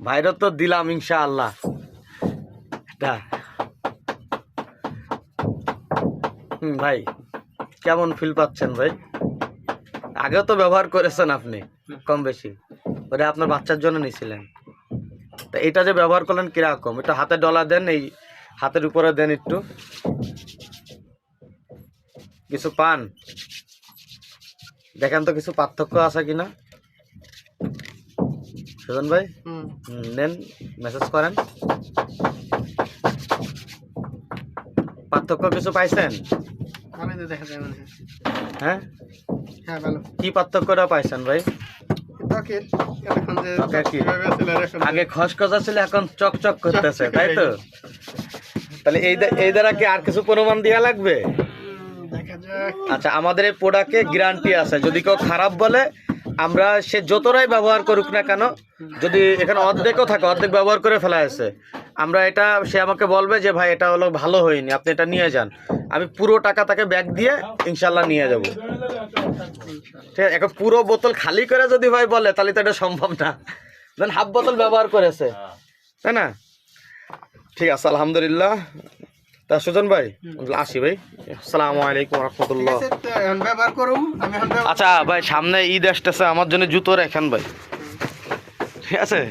ভাইরও তো দিলাম ইনশাআল্লাহ। এটা ভাই কেমন ফিল পাচ্ছেন ভাই? আগেও তো ব্যবহার করেছেন আপনি কম বেশি, ওটা আপনার বাচ্চার জন্য নিয়েছিলেন। তা এটা যে ব্যবহার করলেন কিরকম? এটা হাতে ডলা দেন, এই হাতের উপরে দেন, একটু কিছু পান দেখেন তো কিছু পার্থক্য আছে কিনা সুজন ভাই। নেন, মেসেজ করেন, পার্থক্য কিছু পাইছেন? হ্যাঁ, কি পার্থক্যটা পাইছেন ভাই? আগে খসখসা ছিল, এখন চকচক করতেছে, তাই তো? তাহলে এই দ্বারা কি আর কিছু প্রমাণ দেওয়া লাগবে? আচ্ছা, আমাদের এই প্রোডাক্টে গ্যারান্টি আছে, যদি কেউ খারাপ বলে আমরা, সে যতটাই ব্যবহার করুক না কেন, যদি এখানে অর্ধেকও থাকে, অর্ধেক ব্যবহার করে ফেলা আছে, আমরা এটা, সে আমাকে বলবে যে ভাই এটা হলো ভালো হয়নি, আপনি এটা নিয়ে যান, আমি পুরো টাকা তাকে ব্যাগ দিয়ে ইনশাল্লাহ নিয়ে যাব। ঠিক আছে, এখন পুরো বোতল খালি করে যদি ভাই বলে তাহলে তো এটা সম্ভব না, ধরেন হাফ বোতল ব্যবহার করেছে, তাই না? ঠিক আছে, আলহামদুলিল্লাহ। তা সুজন ভাই আসি ভাই, আসসালামু আলাইকুম রহমতুল্লাহ। আচ্ছা ভাই, সামনে ঈদ আসতেছে, আমার জন্য জুতো রাখেন ভাই, ঠিক আছে?